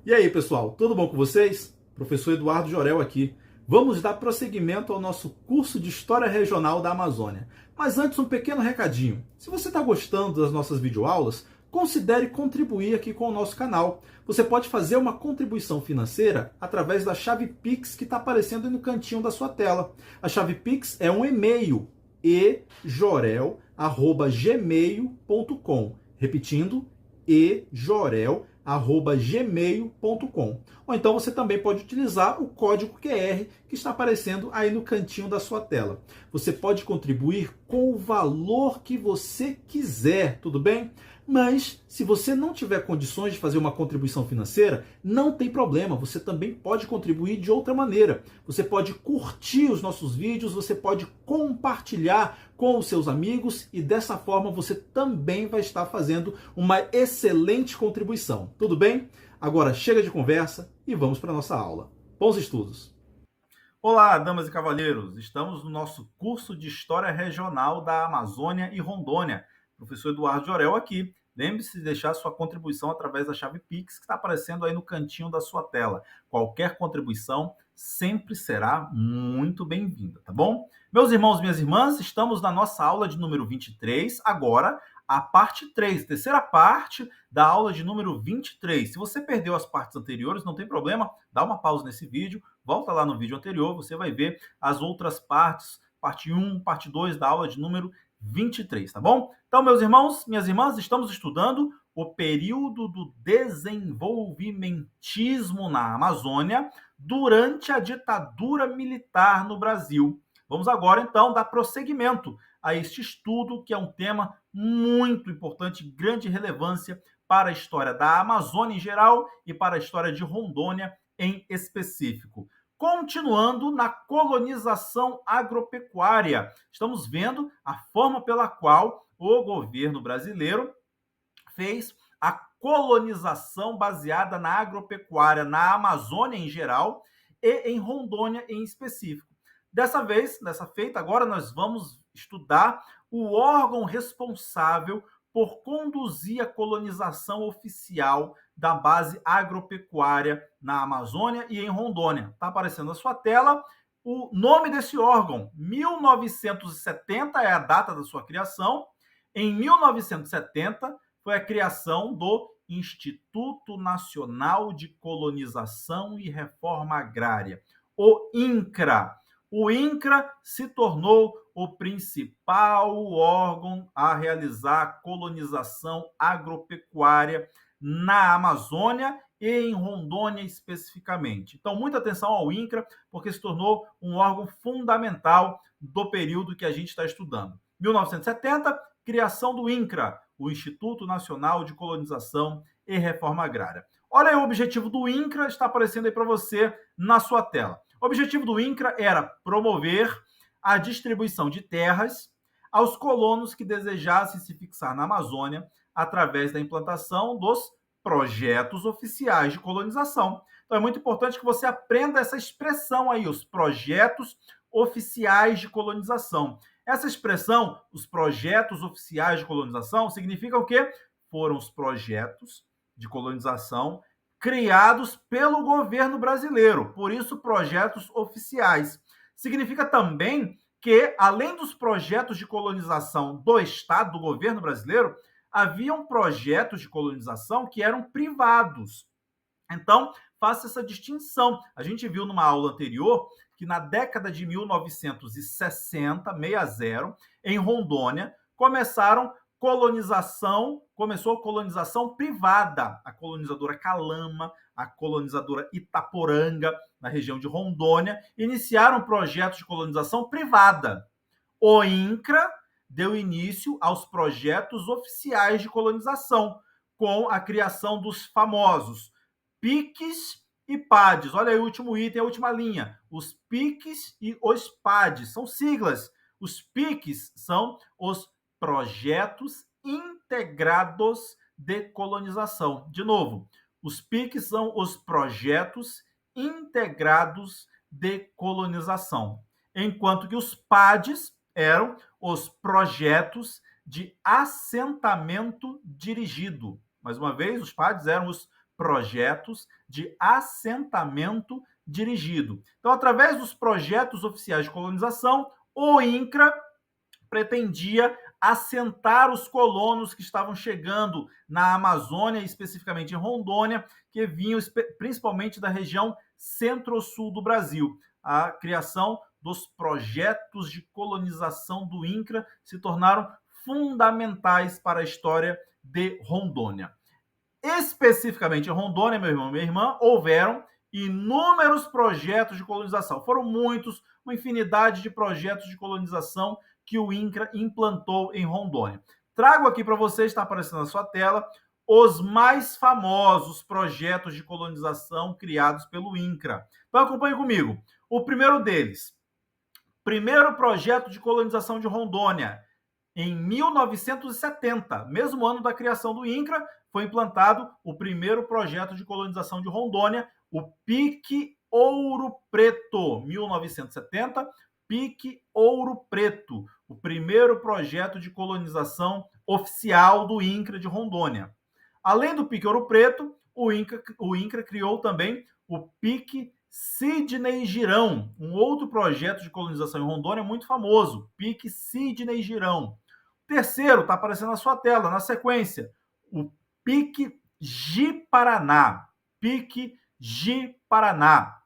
E aí, pessoal, tudo bom com vocês? Professor Eduardo Jorel aqui. Vamos dar prosseguimento ao nosso curso de História Regional da Amazônia. Mas antes, um pequeno recadinho. Se você está gostando das nossas videoaulas, considere contribuir aqui com o nosso canal. Você pode fazer uma contribuição financeira através da chave Pix que está aparecendo aí no cantinho da sua tela. A chave Pix é um e-mail, ejorel@gmail.com. Repetindo, ejorel@gmail.com. Ou então você também pode utilizar o código QR que está aparecendo aí no cantinho da sua tela. Você pode contribuir com o valor que você quiser, tudo bem? Mas se você não tiver condições de fazer uma contribuição financeira, não tem problema, você também pode contribuir de outra maneira. Você pode curtir os nossos vídeos, você pode compartilhar com os seus amigos e dessa forma você também vai estar fazendo uma excelente contribuição. Tudo bem? Agora chega de conversa e vamos para a nossa aula. Bons estudos! Olá, damas e cavalheiros! Estamos no nosso curso de História Regional da Amazônia e Rondônia. Professor Eduardo Jorel aqui. Lembre-se de deixar sua contribuição através da chave Pix que está aparecendo aí no cantinho da sua tela. Qualquer contribuição sempre será muito bem-vinda, tá bom? Meus irmãos e minhas irmãs, estamos na nossa aula de número 23, agora a parte 3, terceira parte da aula de número 23. Se você perdeu as partes anteriores, não tem problema, dá uma pausa nesse vídeo, volta lá no vídeo anterior, você vai ver as outras partes, parte 1, parte 2 da aula de número 23, tá bom? Então, meus irmãos, minhas irmãs, estamos estudando o período do desenvolvimentismo na Amazônia durante a ditadura militar no Brasil. Vamos agora, então, dar prosseguimento a este estudo, que é um tema muito importante, grande relevância para a história da Amazônia em geral e para a história de Rondônia em específico. Continuando na colonização agropecuária, estamos vendo a forma pela qual o governo brasileiro fez a colonização baseada na agropecuária na Amazônia em geral e em Rondônia em específico. Dessa feita, agora nós vamos estudar o órgão responsável por conduzir a colonização oficial da base agropecuária na Amazônia e em Rondônia. Está aparecendo na sua tela o nome desse órgão. 1970 é a data da sua criação. Em 1970 foi a criação do Instituto Nacional de Colonização e Reforma Agrária, o INCRA. O INCRA se tornou o principal órgão a realizar a colonização agropecuária na Amazônia e em Rondônia especificamente. Então, muita atenção ao INCRA, porque se tornou um órgão fundamental do período que a gente está estudando. 1970, criação do INCRA, o Instituto Nacional de Colonização e Reforma Agrária. Olha aí o objetivo do INCRA, está aparecendo aí para você na sua tela. O objetivo do INCRA era promover a distribuição de terras aos colonos que desejassem se fixar na Amazônia através da implantação dos projetos oficiais de colonização. Então é muito importante que você aprenda essa expressão aí, os projetos oficiais de colonização. Essa expressão, os projetos oficiais de colonização, significa o quê? Foram os projetos de colonização criados pelo governo brasileiro, por isso projetos oficiais. Significa também que, além dos projetos de colonização do Estado, do governo brasileiro, haviam projetos de colonização que eram privados. Então, faça essa distinção. A gente viu numa aula anterior que na década de 1960, em Rondônia, começou a colonização privada, a colonizadora Calama, a colonizadora Itaporanga, na região de Rondônia, iniciaram projetos de colonização privada. O INCRA deu início aos projetos oficiais de colonização, com a criação dos famosos PICs e PADs. Olha aí o último item, a última linha. Os PICs e os PADs são siglas. Os PICs são os Projetos Integrados de Colonização. De novo, os PICs são os Projetos Integrados de Colonização, enquanto que os PADs eram os Projetos de Assentamento Dirigido. Mais uma vez, os PADs eram os projetos de assentamento dirigido. Então, através dos projetos oficiais de colonização, o INCRA pretendia assentar os colonos que estavam chegando na Amazônia, especificamente em Rondônia, que vinham principalmente da região centro-sul do Brasil. A criação dos projetos de colonização do INCRA se tornaram fundamentais para a história de Rondônia. Especificamente em Rondônia, meu irmão e minha irmã, houveram inúmeros projetos de colonização. Foram muitos, uma infinidade de projetos de colonização que o INCRA implantou em Rondônia. Trago aqui para vocês, está aparecendo na sua tela, os mais famosos projetos de colonização criados pelo INCRA. Então acompanhe comigo. O primeiro deles, primeiro projeto de colonização de Rondônia, em 1970, mesmo ano da criação do INCRA, foi implantado o primeiro projeto de colonização de Rondônia, o Pique Ouro Preto, 1970, Pique Ouro Preto, o primeiro projeto de colonização oficial do INCRA de Rondônia. Além do Pique Ouro Preto, o INCRA criou também o Pique Sidney Girão, um outro projeto de colonização em Rondônia muito famoso, Pique Sidney Girão. Terceiro, está aparecendo na sua tela, na sequência, o Pique Ji-Paraná. Pique Ji-Paraná,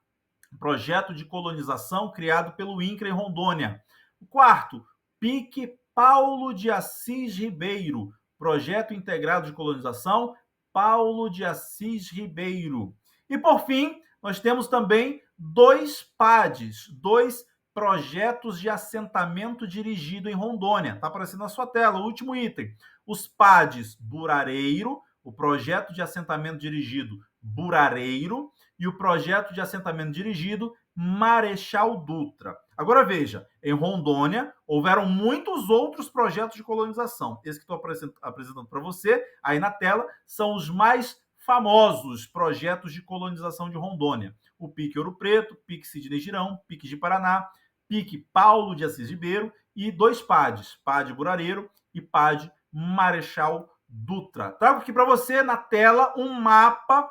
projeto de colonização criado pelo INCRA em Rondônia. O quarto, Pique Paulo de Assis Ribeiro, projeto integrado de colonização Paulo de Assis Ribeiro. E, por fim, nós temos também dois PADs, dois projetos de assentamento dirigido em Rondônia. Está aparecendo na sua tela, o último item. Os PADs Burareiro, o projeto de assentamento dirigido Burareiro, e o projeto de assentamento dirigido Marechal Dutra. Agora veja, em Rondônia houveram muitos outros projetos de colonização. Esse que estou apresentando para você aí na tela são os mais famosos projetos de colonização de Rondônia. O Pique Ouro Preto, Pique Sidney Girão, Pique de Paraná, Pique Paulo de Assis Ribeiro e dois PADs, PAD Burareiro e PAD Marechal Dutra. Trago aqui para você na tela um mapa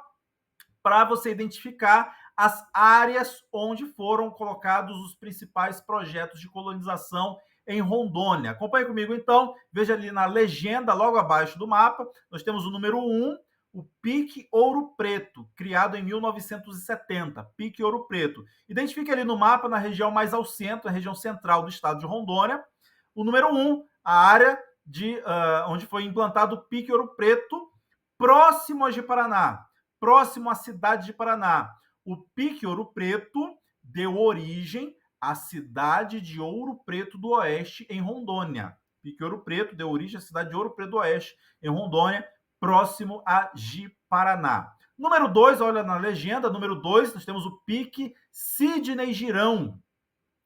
para você identificar as áreas onde foram colocados os principais projetos de colonização em Rondônia. Acompanhe comigo, então. Veja ali na legenda, logo abaixo do mapa, nós temos o número 1, o Pique Ouro Preto, criado em 1970. Pique Ouro Preto. Identifique ali no mapa, na região mais ao centro, a região central do estado de Rondônia. O número 1, a área onde foi implantado o Pique Ouro Preto, próximo a Ji-Paraná, próximo à cidade de Paraná. O Pique Ouro Preto deu origem à cidade de Ouro Preto do Oeste, em Rondônia. Pique Ouro Preto deu origem à cidade de Ouro Preto do Oeste, em Rondônia, próximo a Ji-Paraná. Número 2, olha na legenda, número 2, nós temos o Pique Sidney Girão.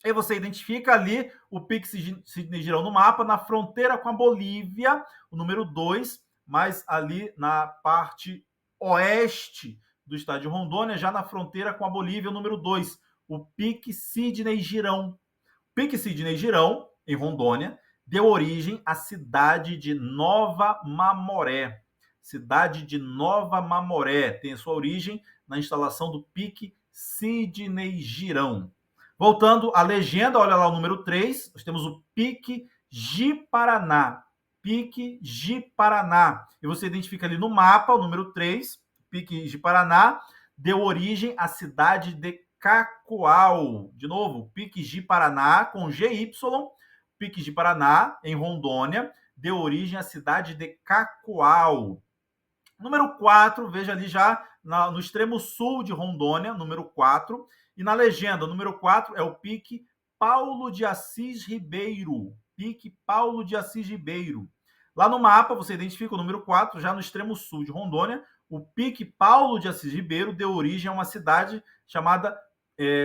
E você identifica ali o Pique Sidney Girão no mapa, na fronteira com a Bolívia, o número 2, mas ali na parte oeste do estado de Rondônia, já na fronteira com a Bolívia, o número 2, o Pique Sidney Girão. Pique Sidney Girão, em Rondônia, deu origem à cidade de Nova Mamoré. Cidade de Nova Mamoré tem sua origem na instalação do Pique Sidney Girão. Voltando à legenda, olha lá o número 3, nós temos o Pique Ji-Paraná. Pique Ji-Paraná. E você identifica ali no mapa, o número 3, Pique Ji-Paraná, deu origem à cidade de Cacoal. De novo, Pique Ji-Paraná, com GY, Pique Ji-Paraná, em Rondônia, deu origem à cidade de Cacoal. Número 4, veja ali já no extremo sul de Rondônia, número 4. E na legenda, o número 4 é o Pique Paulo de Assis Ribeiro. Pique Paulo de Assis Ribeiro. Lá no mapa, você identifica o número 4, já no extremo sul de Rondônia. O Pique Paulo de Assis Ribeiro deu origem a uma cidade chamada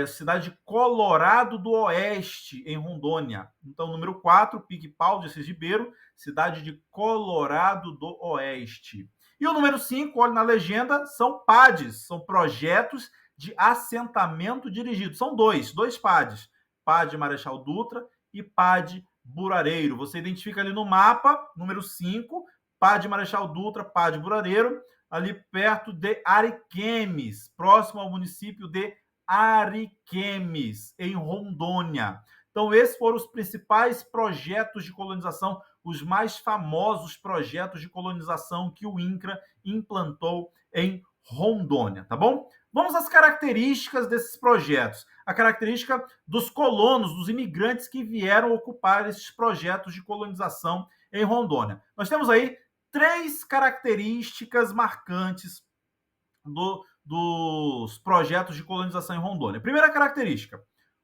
cidade de Colorado do Oeste, em Rondônia. Então, número 4, Pique Paulo de Assis Ribeiro, cidade de Colorado do Oeste. E o número 5, olha na legenda, são PADs, são projetos de assentamento dirigido. São dois PADs, PAD Marechal Dutra e PAD Burareiro. Você identifica ali no mapa, número 5, PAD Marechal Dutra, PAD Burareiro. ali perto de Ariquemes, próximo ao município de Ariquemes, em Rondônia. Então, esses foram os principais projetos de colonização, os mais famosos projetos de colonização que o INCRA implantou em Rondônia, tá bom? Vamos às características desses projetos. A característica dos colonos, dos imigrantes que vieram ocupar esses projetos de colonização em Rondônia. Nós temos aí 3 características marcantes dos projetos de colonização em Rondônia. Primeira característica: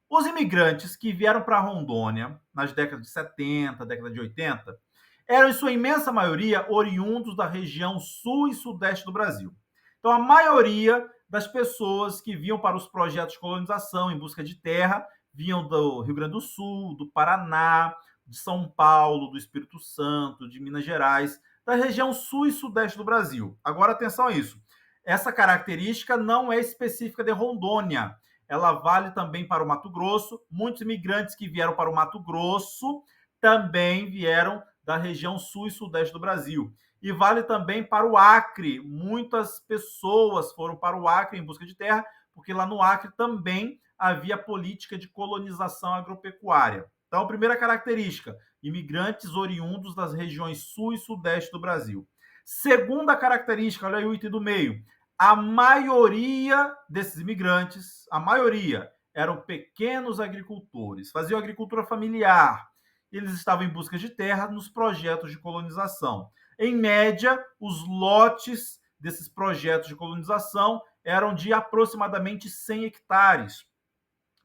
os imigrantes que vieram para Rondônia nas décadas de 70, década de 80, eram, em sua imensa maioria, oriundos da região sul e sudeste do Brasil. Então, a maioria das pessoas que vinham para os projetos de colonização em busca de terra vinham do Rio Grande do Sul, do Paraná, de São Paulo, do Espírito Santo, de Minas Gerais, da região sul e sudeste do Brasil. Agora, atenção a isso. Essa característica não é específica de Rondônia. Ela vale também para o Mato Grosso. Muitos imigrantes que vieram para o Mato Grosso também vieram da região sul e sudeste do Brasil. E vale também para o Acre. Muitas pessoas foram para o Acre em busca de terra, porque lá no Acre também havia política de colonização agropecuária. Então, primeira característica: imigrantes oriundos das regiões sul e sudeste do Brasil. Segunda característica, olha aí o item do meio: a maioria desses imigrantes, a maioria, eram pequenos agricultores, faziam agricultura familiar. Eles estavam em busca de terra nos projetos de colonização. Em média, os lotes desses projetos de colonização eram de aproximadamente 100 hectares.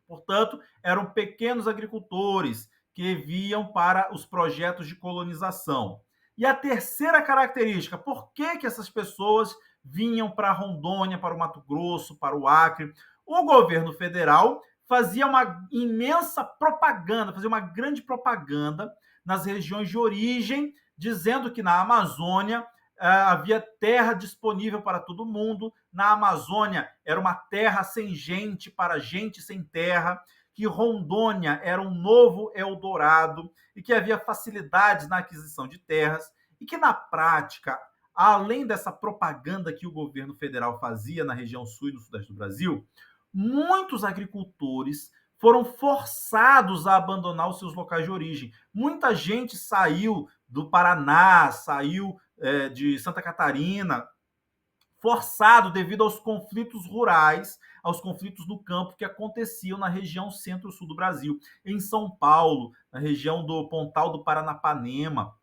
Portanto, eram pequenos agricultores que viam para os projetos de colonização. E a terceira característica: por que essas pessoas vinham para Rondônia, para o Mato Grosso, para o Acre? O governo federal fazia uma imensa propaganda, fazia uma grande propaganda nas regiões de origem, dizendo que na Amazônia havia terra disponível para todo mundo. Na Amazônia era uma terra sem gente para gente sem terra, que Rondônia era um novo Eldorado e que havia facilidades na aquisição de terras e que, na prática, além dessa propaganda que o governo federal fazia na região sul e no sudeste do Brasil, muitos agricultores foram forçados a abandonar os seus locais de origem. Muita gente saiu do Paraná, saiu de Santa Catarina, forçado devido aos conflitos rurais, aos conflitos no campo que aconteciam na região centro-sul do Brasil. Em São Paulo, na região do Pontal do Paranapanema,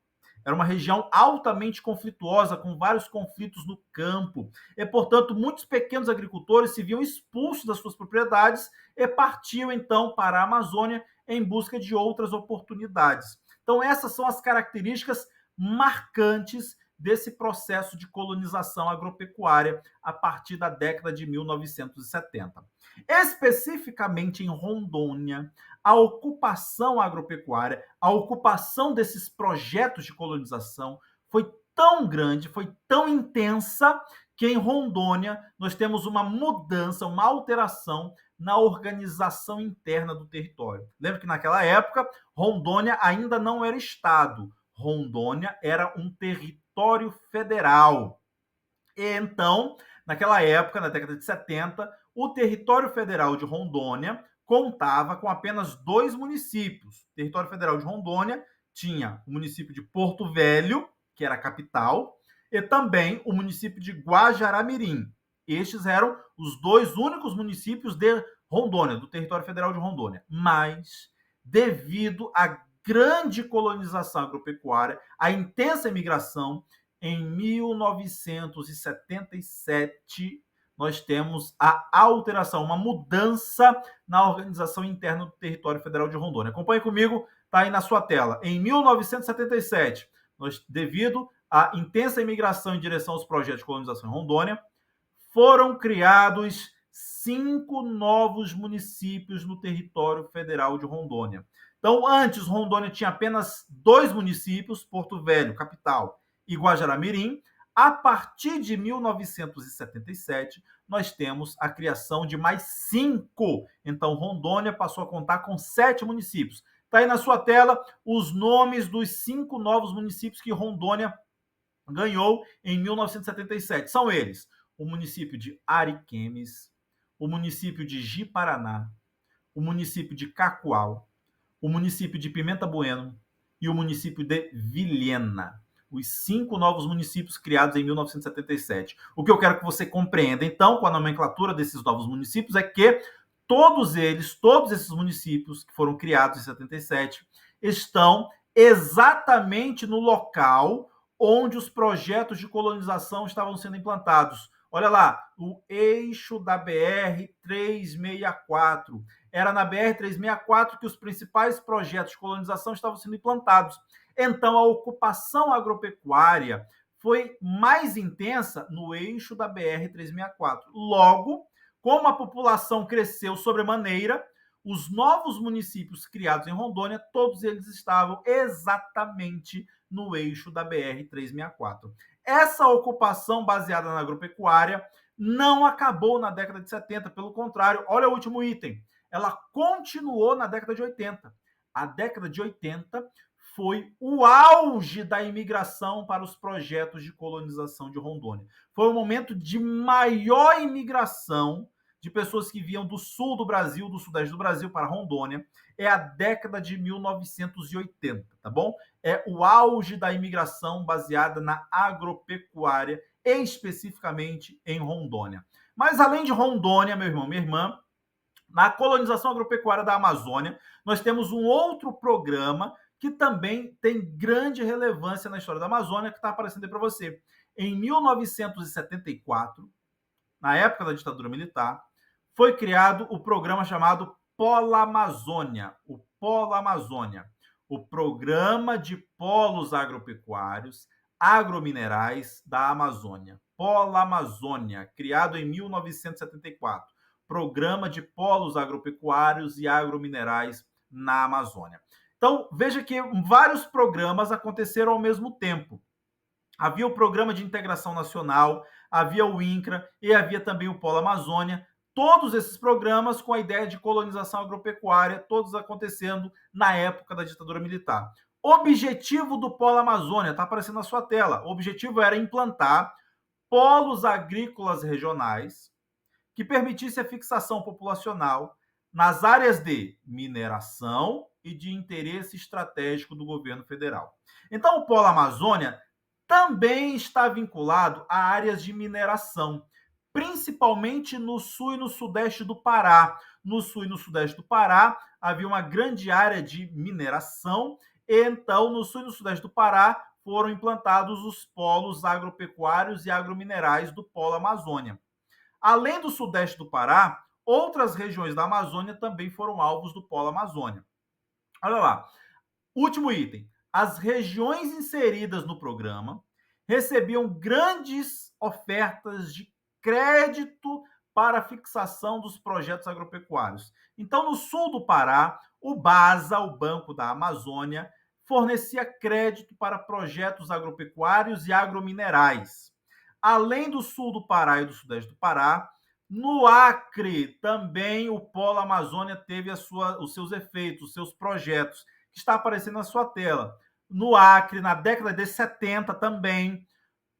era uma região altamente conflituosa, com vários conflitos no campo. E, portanto, muitos pequenos agricultores se viam expulsos das suas propriedades e partiam, então, para a Amazônia em busca de outras oportunidades. Então, essas são as características marcantes desse processo de colonização agropecuária a partir da década de 1970. Especificamente em Rondônia, a ocupação agropecuária, a ocupação desses projetos de colonização foi tão grande, foi tão intensa, que em Rondônia nós temos uma mudança, uma alteração na organização interna do território. Lembra que naquela época Rondônia ainda não era estado, Rondônia era um território federal. E então, naquela época, na década de 70, o território federal de Rondônia contava com apenas 2 municípios. O território federal de Rondônia tinha o município de Porto Velho, que era a capital, e também o município de Guajará-Mirim. Estes eram os 2 únicos municípios de Rondônia, do território federal de Rondônia. Mas, devido à grande colonização agropecuária, à intensa imigração, em 1977, nós temos a alteração, uma mudança na organização interna do território federal de Rondônia. Acompanhe comigo, está aí na sua tela. Em 1977, devido à intensa imigração em direção aos projetos de colonização em Rondônia, foram criados 5 novos municípios no território federal de Rondônia. Então, antes, Rondônia tinha apenas 2 municípios, Porto Velho, capital, e Guajará-Mirim. A partir de 1977, nós temos a criação de mais 5. Então, Rondônia passou a contar com 7 municípios. Está aí na sua tela os nomes dos 5 novos municípios que Rondônia ganhou em 1977. São eles: o município de Ariquemes, o município de Ji-Paraná, o município de Cacoal, o município de Pimenta Bueno e o município de Vilhena. Os 5 novos municípios criados em 1977. O que eu quero que você compreenda, então, com a nomenclatura desses novos municípios, é que todos esses municípios que foram criados em 77, estão exatamente no local onde os projetos de colonização estavam sendo implantados. Olha lá, o eixo da BR-364. Era na BR-364 que os principais projetos de colonização estavam sendo implantados. Então, a ocupação agropecuária foi mais intensa no eixo da BR-364. Logo, como a população cresceu sobremaneira, os novos municípios criados em Rondônia, todos eles estavam exatamente no eixo da BR-364. Essa ocupação baseada na agropecuária não acabou na década de 70, pelo contrário, olha o último item, ela continuou na década de 80. A década de 80 foi o auge da imigração para os projetos de colonização de Rondônia. Foi o momento de maior imigração de pessoas que vinham do sul do Brasil, do sudeste do Brasil para Rondônia. É a década de 1980, tá bom? É o auge da imigração baseada na agropecuária, especificamente em Rondônia. Mas além de Rondônia, meu irmão, minha irmã, na colonização agropecuária da Amazônia, nós temos um outro programa que também tem grande relevância na história da Amazônia, que está aparecendo aí para você. Em 1974, na época da ditadura militar, foi criado o programa chamado Polo Amazônia, o Polo Amazônia, o Programa de Polos Agropecuários, Agrominerais da Amazônia. Polo Amazônia, criado em 1974. Programa de Polos Agropecuários e Agrominerais na Amazônia. Então, veja que vários programas aconteceram ao mesmo tempo. Havia o Programa de Integração Nacional, havia o INCRA e havia também o Polo Amazônia. Todos esses programas com a ideia de colonização agropecuária, todos acontecendo na época da ditadura militar. Objetivo do Polo Amazônia, está aparecendo na sua tela. O objetivo era implantar polos agrícolas regionais que permitisse a fixação populacional nas áreas de mineração e de interesse estratégico do governo federal. Então, o Polo Amazônia também está vinculado a áreas de mineração, principalmente no sul e no sudeste do Pará. No sul e no sudeste do Pará havia uma grande área de mineração, então no sul e no sudeste do Pará foram implantados os polos agropecuários e agrominerais do Polo Amazônia. Além do sudeste do Pará, outras regiões da Amazônia também foram alvos do Polo Amazônia. Olha lá, último item. As regiões inseridas no programa recebiam grandes ofertas de crédito para a fixação dos projetos agropecuários. Então, no sul do Pará, o BASA, o Banco da Amazônia, fornecia crédito para projetos agropecuários e agrominerais. Além do sul do Pará e do sudeste do Pará, no Acre também o Polo Amazônia teve os seus efeitos, os seus projetos, que está aparecendo na sua tela. No Acre, na década de 70 também,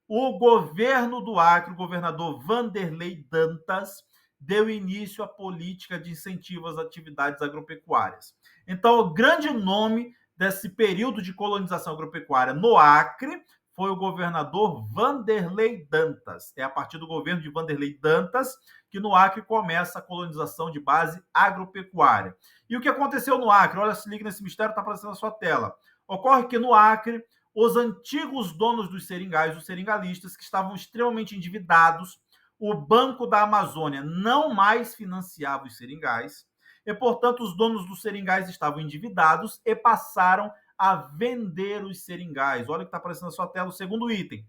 o governo do Acre, o governador Vanderlei Dantas, deu início à política de incentivo às atividades agropecuárias. Então, o grande nome desse período de colonização agropecuária no Acre foi o governador Vanderlei Dantas. É a partir do governo de Vanderlei Dantas que no Acre começa a colonização de base agropecuária. E o que aconteceu no Acre? Olha, se liga nesse mistério, está aparecendo na sua tela. Ocorre que no Acre, os antigos donos dos seringais, os seringalistas, que estavam extremamente endividados, o Banco da Amazônia não mais financiava os seringais, e, portanto, os donos dos seringais estavam endividados e passaram a vender os seringais. Olha o que está aparecendo na sua tela, o segundo item.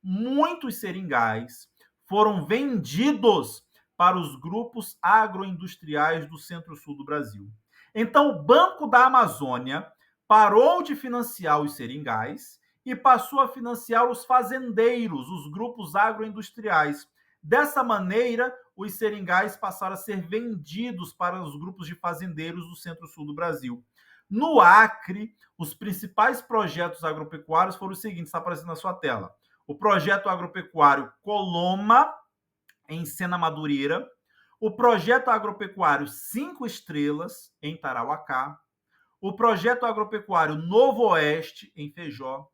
Muitos seringais foram vendidos para os grupos agroindustriais do centro-sul do Brasil. Então, o Banco da Amazônia parou de financiar os seringais e passou a financiar os fazendeiros, os grupos agroindustriais. Dessa maneira, os seringais passaram a ser vendidos para os grupos de fazendeiros do centro-sul do Brasil. No Acre, os principais projetos agropecuários foram os seguintes, está aparecendo na sua tela. o Projeto Agropecuário Coloma, em Sena Madureira, o Projeto Agropecuário 5 Estrelas, em Tarauacá, o Projeto Agropecuário Novo Oeste, em Feijó,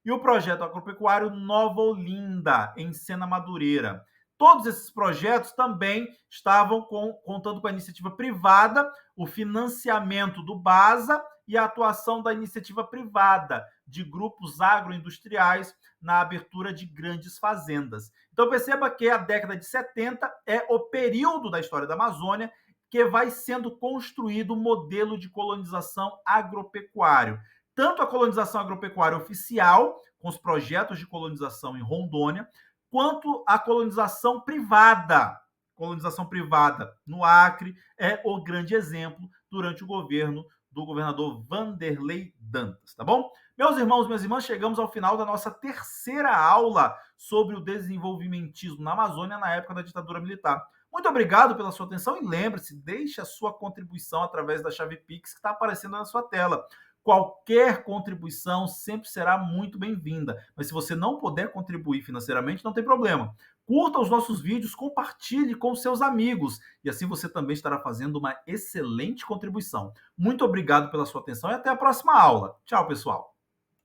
e o Projeto Agropecuário Nova Olinda, em Sena Madureira. Todos esses projetos também estavam contando com a iniciativa privada, o financiamento do BASA e a atuação da iniciativa privada de grupos agroindustriais na abertura de grandes fazendas. Então perceba que a década de 70 é o período da história da Amazônia que vai sendo construído o modelo de colonização agropecuário. Tanto a colonização agropecuária oficial, com os projetos de colonização em Rondônia, quanto a colonização privada. Colonização privada no Acre é o grande exemplo durante o governo do governador Vanderlei Dantas, tá bom? Meus irmãos, minhas irmãs, chegamos ao final da nossa terceira aula sobre o desenvolvimentismo na Amazônia na época da ditadura militar. Muito obrigado pela sua atenção e lembre-se, deixe a sua contribuição através da chave Pix que está aparecendo na sua tela. Qualquer contribuição sempre será muito bem-vinda, mas se você não puder contribuir financeiramente, não tem problema. Curta os nossos vídeos, compartilhe com seus amigos e assim você também estará fazendo uma excelente contribuição. Muito obrigado pela sua atenção e até a próxima aula. Tchau, pessoal!